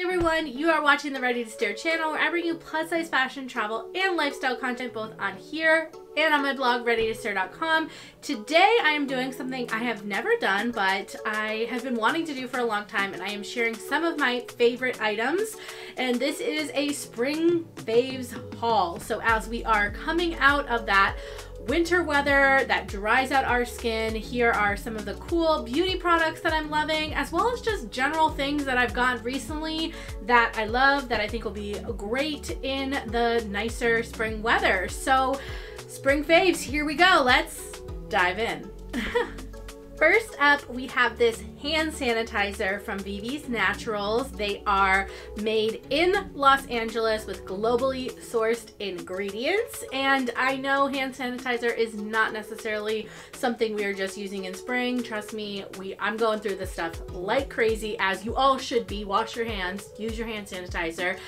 Hey everyone, you are watching the Ready to Stare channel where I bring you plus size fashion, travel, and lifestyle content both on here and on my blog, readytostare.com. Today I am doing something I have never done, but I have been wanting to do for a long time, and I am sharing some of my favorite items. And this is a spring faves haul. So as we are coming out of that winter weather that dries out our skin, here are some of the cool beauty products that I'm loving, as well as just general things that I've gotten recently that I love, that I think will be great in the nicer spring weather. So spring faves, here we go. Let's dive in. First up, we have this hand sanitizer from Vivi's Naturals. They are made in Los Angeles with globally sourced ingredients. And I know hand sanitizer is not necessarily something we are just using in spring. Trust me, I'm going through this stuff like crazy, as you all should be. Wash your hands, use your hand sanitizer.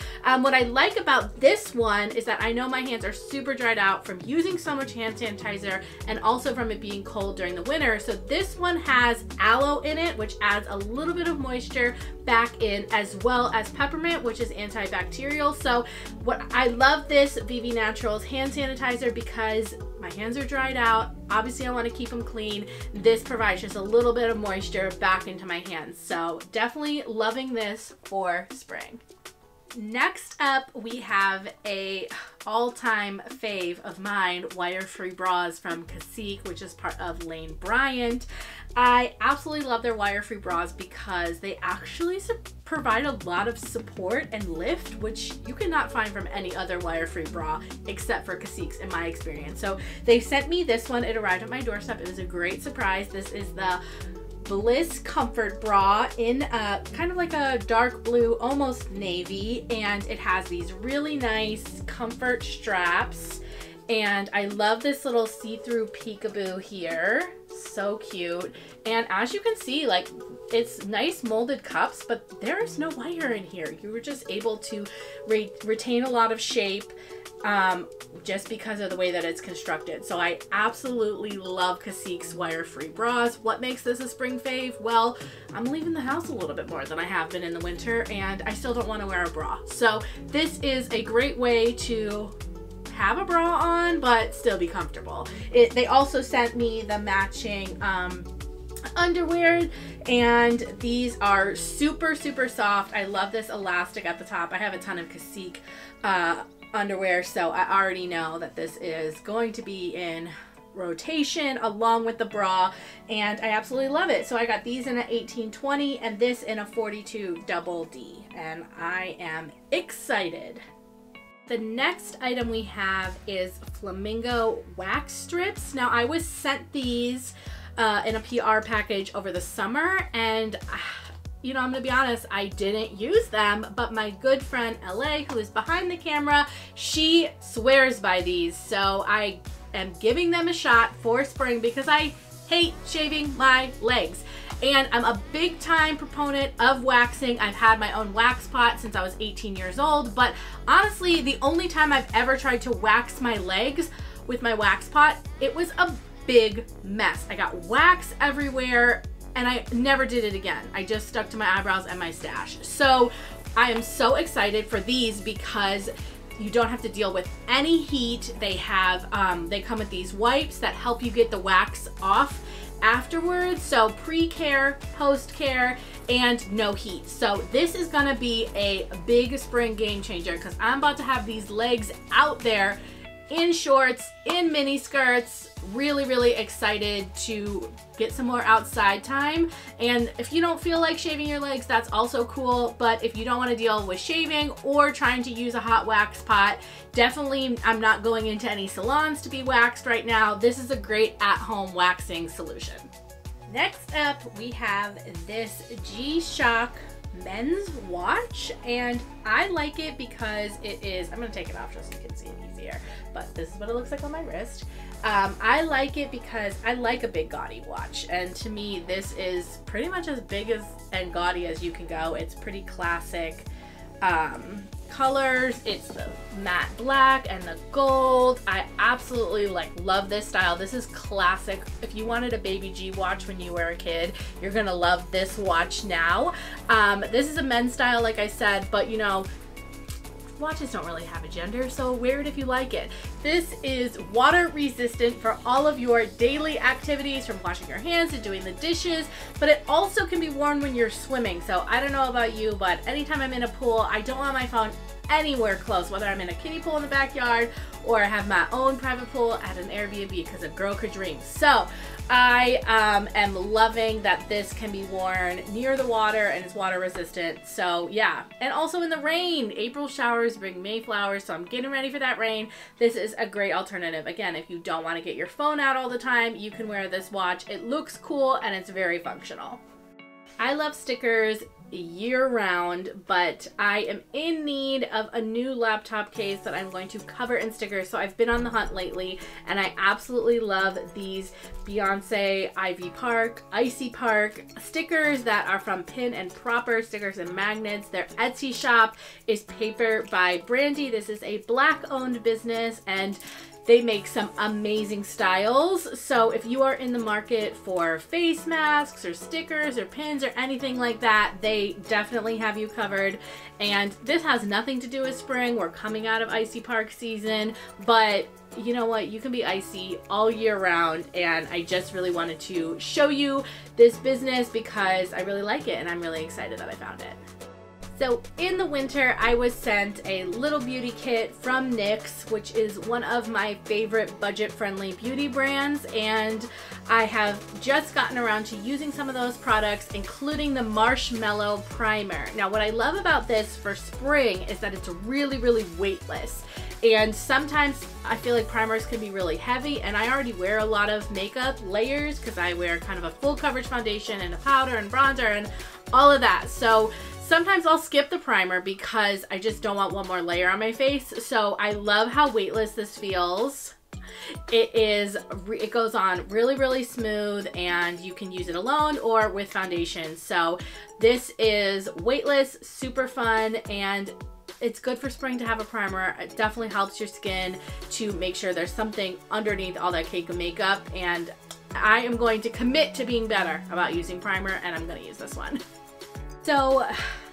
What I like about this one is that I know my hands are super dried out from using so much hand sanitizer and also from it being cold during the winter. So this one has aloe in it, which adds a little bit of moisture back in, as well as peppermint, which is antibacterial. So I love this Vivi Naturals hand sanitizer because my hands are dried out. Obviously I want to keep them clean. This provides just a little bit of moisture back into my hands. So definitely loving this for spring. Next up, we have a all-time fave of mine, wire-free bras from Cassie, which is part of Lane Bryant. I absolutely love their wire-free bras because they actually provide a lot of support and lift, which you cannot find from any other wire-free bra except for Cassie's in my experience. So they sent me this one. It arrived at my doorstep. It was a great surprise. This is the Bliss Comfort Bra in kind of like a dark blue, almost navy, and it has these really nice comfort straps, and I love this little see-through peekaboo here. So cute. And as you can see, like, it's nice molded cups, but there is no wire in here. You were just able to retain a lot of shape just because of the way that it's constructed. So I absolutely love Cassie's wire-free bras. What makes this a spring fave? Well, I'm leaving the house a little bit more than I have been in the winter, and I still don't want to wear a bra. So this is a great way to have a bra on but still be comfortable. They also sent me the matching underwear, and these are super soft. I love this elastic at the top. I have a ton of Cassie underwear, so I already know that this is going to be in rotation along with the bra, and I absolutely love it. So I got these in an 18-20 and this in a 42 double D, and I am excited. The next item we have is Flamingo Wax Strips. Now I was sent these in a PR package over the summer, and you know, I'm gonna be honest, I didn't use them, but my good friend LA, who is behind the camera, she swears by these. So I am giving them a shot for spring because I hate shaving my legs. And I'm a big time proponent of waxing. I've had my own wax pot since I was 18 years old, but honestly, the only time I've ever tried to wax my legs with my wax pot, it was a big mess. I got wax everywhere, and I never did it again. I just stuck to my eyebrows and my stash. So I am so excited for these because you don't have to deal with any heat. They have, they come with these wipes that help you get the wax off afterwards. So pre-care, post-care, and no heat. So this is gonna be a big spring game changer because I'm about to have these legs out there in shorts, in mini skirts. Really excited to get some more outside time. And if you don't feel like shaving your legs, that's also cool. But if you don't want to deal with shaving or trying to use a hot wax pot, definitely, I'm not going into any salons to be waxed right now. This is a great at-home waxing solution. Next up, we have this G-Shock men's watch, and I like it because it is, I'm gonna take it off just so you can see it easier, but this is what it looks like on my wrist. I like it because I like a big gaudy watch, and to me this is pretty much as big as and gaudy as you can go. It's pretty classic. colors. It's the matte black and the gold. I absolutely love this style. This is classic. If you wanted a baby G watch when you were a kid, you're gonna love this watch now. This is a men's style, like I said, but you know, watches don't really have a gender, so wear it if you like it. This is water resistant for all of your daily activities, from washing your hands to doing the dishes, but it also can be worn when you're swimming. So I don't know about you, but anytime I'm in a pool, I don't want my phone anywhere close, whether I'm in a kiddie pool in the backyard or I have my own private pool at an Airbnb, because a girl could dream. So I am loving that this can be worn near the water and it's water resistant. So yeah, and also in the rain. April showers bring May flowers, so I'm getting ready for that rain. This is a great alternative. Again, if you don't want to get your phone out all the time, you can wear this watch. It looks cool and it's very functional. I love stickers year-round, but I am in need of a new laptop case that I'm going to cover in stickers. So I've been on the hunt lately, and I absolutely love these Beyonce, Ivy Park, Icy Park stickers that are from Pin and Proper Stickers and Magnets. Their Etsy shop is Paper by Brandy. This is a Black-owned business, and they make some amazing styles. So if you are in the market for face masks or stickers or pins or anything like that, they definitely have you covered. And this has nothing to do with spring. We're coming out of Icy Park season, but you know what? You can be icy all year round, and I just really wanted to show you this business because I really like it and I'm really excited that I found it. So in the winter, I was sent a little beauty kit from NYX, which is one of my favorite budget-friendly beauty brands, and I have just gotten around to using some of those products, including the Marshmallow Primer. Now, what I love about this for spring is that it's really, really weightless. And sometimes I feel like primers can be really heavy, and I already wear a lot of makeup layers because I wear kind of a full coverage foundation and a powder and bronzer and all of that. So sometimes I'll skip the primer because I just don't want one more layer on my face. So I love how weightless this feels. It goes on really, really smooth, and you can use it alone or with foundation. So this is weightless, super fun, and it's good for spring to have a primer. It definitely helps your skin to make sure there's something underneath all that cake of makeup, and I am going to commit to being better about using primer, and I'm going to use this one. So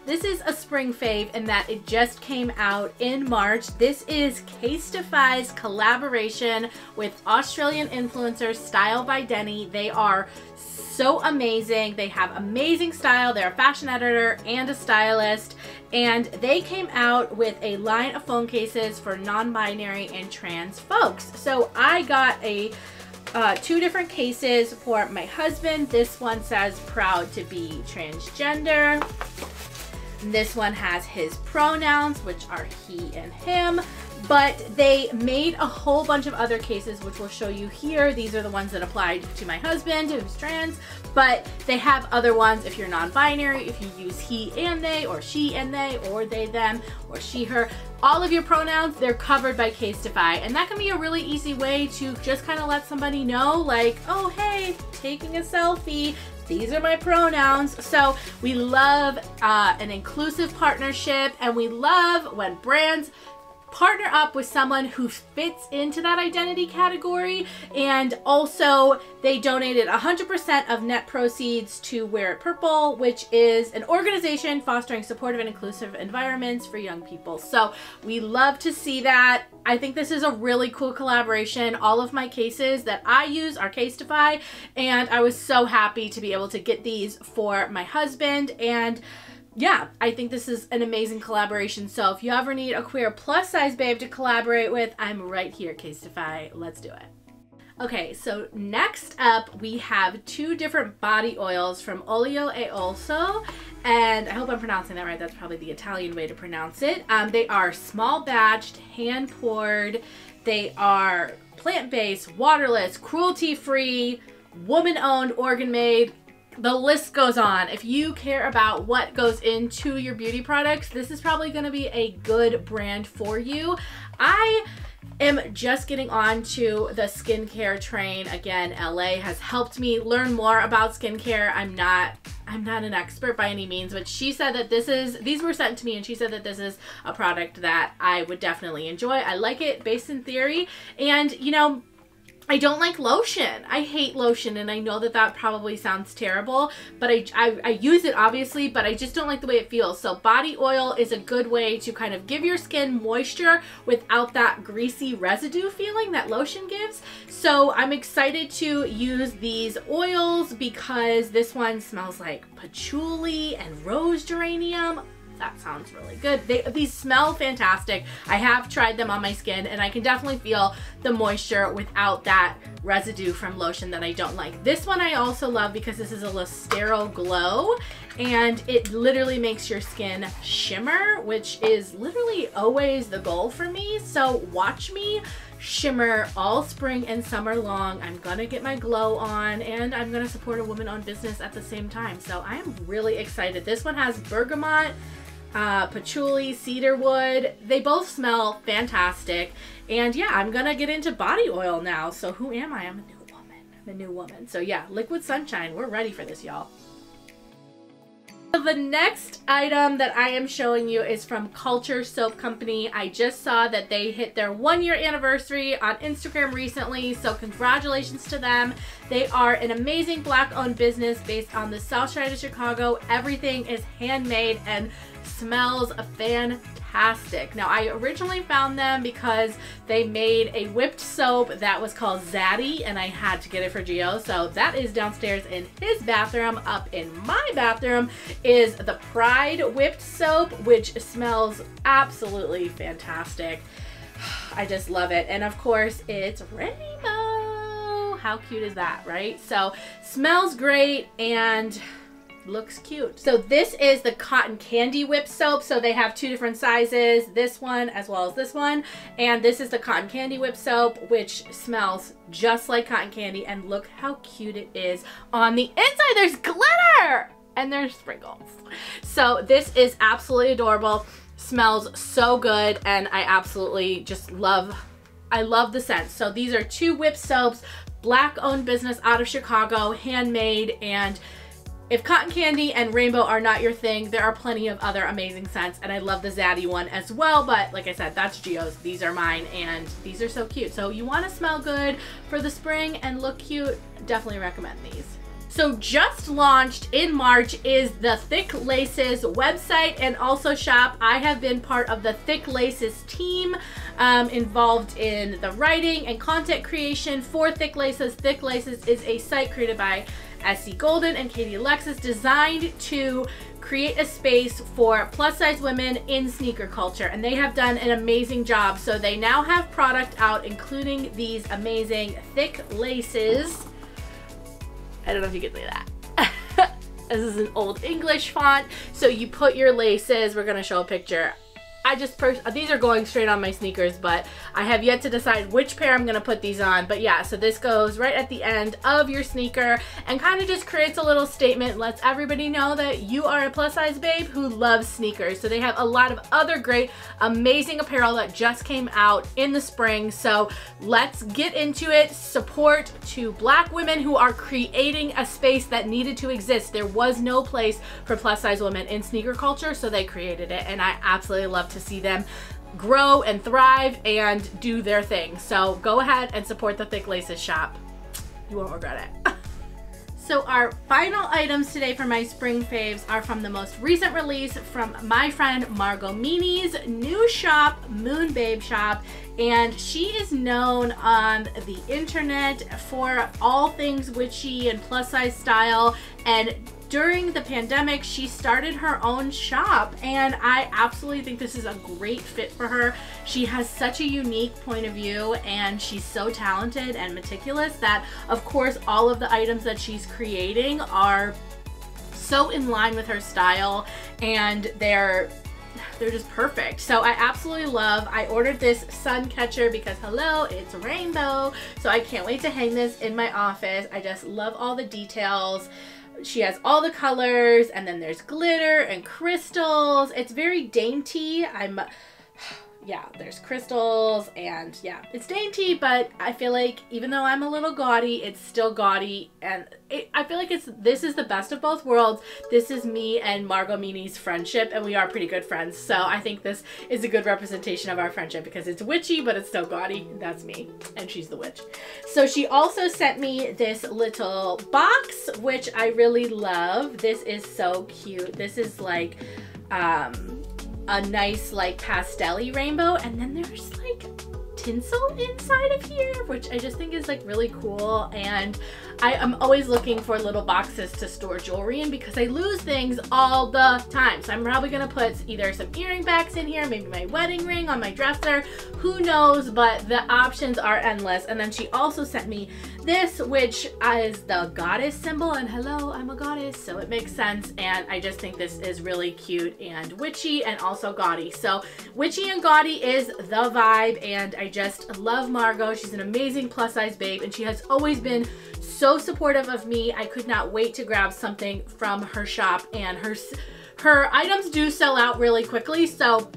this is a spring fave in that it just came out in March. This is Casetify's collaboration with Australian influencer Style by Denny. They are so amazing. They have amazing style. They're a fashion editor and a stylist, and they came out with a line of phone cases for non-binary and trans folks. So I got two different cases for my husband. This one says proud to be transgender. This one has his pronouns, which are he and him, but they made a whole bunch of other cases, which we'll show you here. These are the ones that applied to my husband, who's trans, but they have other ones if you're non-binary, if you use he and they, or she and they, or they, them, or she, her. All of your pronouns, they're covered by Casetify, and that can be a really easy way to just kind of let somebody know, like, oh, hey, taking a selfie. These are my pronouns. So we love an inclusive partnership, and we love when brands partner up with someone who fits into that identity category. And also they donated 100% of net proceeds to Wear It Purple, which is an organization fostering supportive and inclusive environments for young people. So we love to see that. I think this is a really cool collaboration. All of my cases that I use are Casetify, and I was so happy to be able to get these for my husband. And yeah, I think this is an amazing collaboration. So if you ever need a queer plus size babe to collaborate with, I'm right here, Casetify. Let's do it. Okay, so next up we have two different body oils from Olio e Olso, and I hope I'm pronouncing that right. That's probably the Italian way to pronounce it. They are small batched, hand poured. They are plant-based, waterless, cruelty-free, woman-owned, organ-made. The list goes on. If you care about what goes into your beauty products, this is probably going to be a good brand for you. I am just getting on to the skincare train. Again, LA has helped me learn more about skincare. I'm not an expert by any means, but she said that these were sent to me, and she said that this is a product that I would definitely enjoy. I like it based in theory, and you know, I don't like lotion. I hate lotion, and I know that that probably sounds terrible, but I use it obviously, but I just don't like the way it feels. So body oil is a good way to kind of give your skin moisture without that greasy residue feeling that lotion gives. So I'm excited to use these oils because this one smells like patchouli and rose geranium. That sounds really good. These smell fantastic. I have tried them on my skin, and I can definitely feel the moisture without that residue from lotion that I don't like. This one I also love because this is a Lustero Glow, and it literally makes your skin shimmer, which is literally always the goal for me. So watch me shimmer all spring and summer long. I'm gonna get my glow on, and I'm gonna support a woman-owned business at the same time. So I'm really excited. This one has bergamot, patchouli, cedarwood. They both smell fantastic. And yeah, I'm gonna get into body oil now. So who am I? I'm a new woman. I'm a new woman. So yeah, Liquid Sunshine. We're ready for this, y'all. So the next item that I am showing you is from Culture Soap Company. I just saw that they hit their 1-year anniversary on Instagram recently, so congratulations to them. They are an amazing Black-owned business based on the South Side of Chicago. Everything is handmade and smells fantastic. Now, I originally found them because they made a whipped soap that was called Zaddy, and I had to get it for Gio. So that is downstairs in his bathroom. Up in my bathroom is the Pride whipped soap, which smells absolutely fantastic. I just love it. And of course, it's rainbow. How cute is that, right? So smells great and looks cute. So this is the Cotton Candy Whip Soap. So they have 2 different sizes, this one as well as this one. And this is the Cotton Candy Whip Soap, which smells just like cotton candy. And look how cute it is. On the inside, there's glitter and there's sprinkles. So this is absolutely adorable. Smells so good, and I absolutely just love the scent. So these are 2 whip soaps, Black-owned business out of Chicago, handmade, and if cotton candy and rainbow are not your thing, there are plenty of other amazing scents, and I love the Zaddy one as well, but like I said, that's Gio's. These are mine, and these are so cute. So you want to smell good for the spring and look cute, definitely recommend these. So just launched in March is the Thick Laces website and also shop. I have been part of the Thick Laces team, involved in the writing and content creation for Thick Laces. Thick Laces is a site created by Essie Golden and Katie Alexis, designed to create a space for plus size women in sneaker culture, and they have done an amazing job. So they now have product out, including these amazing thick laces. I don't know if you can see that. This is an old English font. So you put your laces, we're gonna show a picture. These are going straight on my sneakers, but I have yet to decide which pair I'm gonna put these on. But yeah, so this goes right at the end of your sneaker and kind of just creates a little statement, lets everybody know that you are a plus size babe who loves sneakers. So they have a lot of other great, amazing apparel that just came out in the spring. So let's get into it. Support to Black women who are creating a space that needed to exist. There was no place for plus size women in sneaker culture, so they created it, and I absolutely love to see them grow and thrive and do their thing. So go ahead and support the Thick Laces shop. You won't regret it. So our final items today for my spring faves are from the most recent release from my friend Margot Meany's new shop, Moon Babe Shop, and she is known on the internet for all things witchy and plus size style, and during the pandemic, she started her own shop, and I absolutely think this is a great fit for her. She has such a unique point of view, and she's so talented and meticulous that, of course, all of the items that she's creating are so in line with her style, and they're just perfect. So I absolutely love, I ordered this sun catcher because hello, it's rainbow. So I can't wait to hang this in my office. I just love all the details. she has all the colors, and then there's glitter and crystals. It's very dainty. Yeah, there's crystals, and yeah, it's dainty, but I feel like even though I'm a little gaudy, it's still gaudy, and I feel like this is the best of both worlds. This is me and Margot Meany's friendship, and we are pretty good friends, so I think this is a good representation of our friendship because it's witchy, but it's still gaudy. That's me, and she's the witch. So she also sent me this little box, which I really love. This is so cute. This is like, a nice like pastel-y rainbow, and then there's like tinsel inside of here, which I just think is like really cool. And I am always looking for little boxes to store jewelry in because I lose things all the time. So I'm probably gonna put either some earring backs in here, maybe my wedding ring on my dresser, who knows, but the options are endless. And then she also sent me this, which is the goddess symbol, and hello, I'm a goddess, so it makes sense. And I just think this is really cute and witchy and also gaudy. So witchy and gaudy is the vibe, and I just love Margot. She's an amazing plus size babe, and she has always been so supportive of me. I could not wait to grab something from her shop, and her items do sell out really quickly, so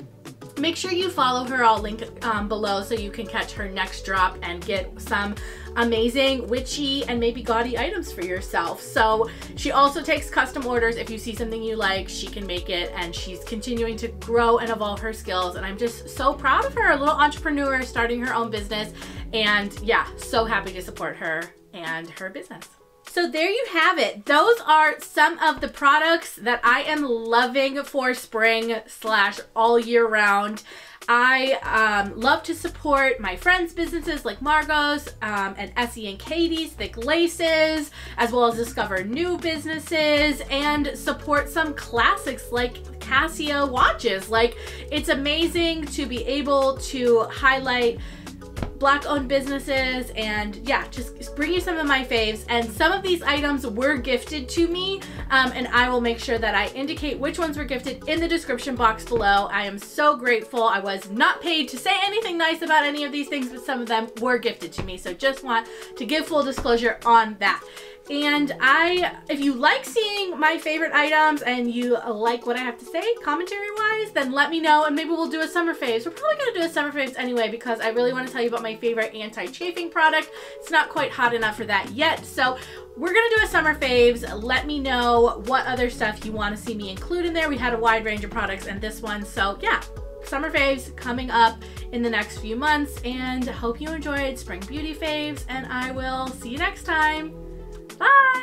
make sure you follow her. I'll link below so you can catch her next drop and get some amazing witchy and maybe gaudy items for yourself. So she also takes custom orders. If you see something you like, she can make it, and she's continuing to grow and evolve her skills, and I'm just so proud of her. A little entrepreneur starting her own business, and yeah, so happy to support her and her business. So there you have it. Those are some of the products that I am loving for spring / all year round. I love to support my friends' businesses like Margot's and Essie and Katie's Thick Laces, as well as discover new businesses and support some classics like Casio watches. Like, it's amazing to be able to highlight Black-owned businesses, and yeah, just bring you some of my faves. And some of these items were gifted to me, and I will make sure that I indicate which ones were gifted in the description box below. I am so grateful. I was not paid to say anything nice about any of these things, but some of them were gifted to me, so just want to give full disclosure on that. And if you like seeing my favorite items and you like what I have to say commentary wise, then let me know, and maybe we'll do a summer faves. We're probably gonna do a summer faves anyway, because I really want to tell you about my favorite anti-chafing product. It's not quite hot enough for that yet, so we're gonna do a summer faves. Let me know what other stuff you want to see me include in there. We had a wide range of products in this one, so yeah, summer faves coming up in the next few months, and hope you enjoyed spring beauty faves, and I will see you next time. Bye!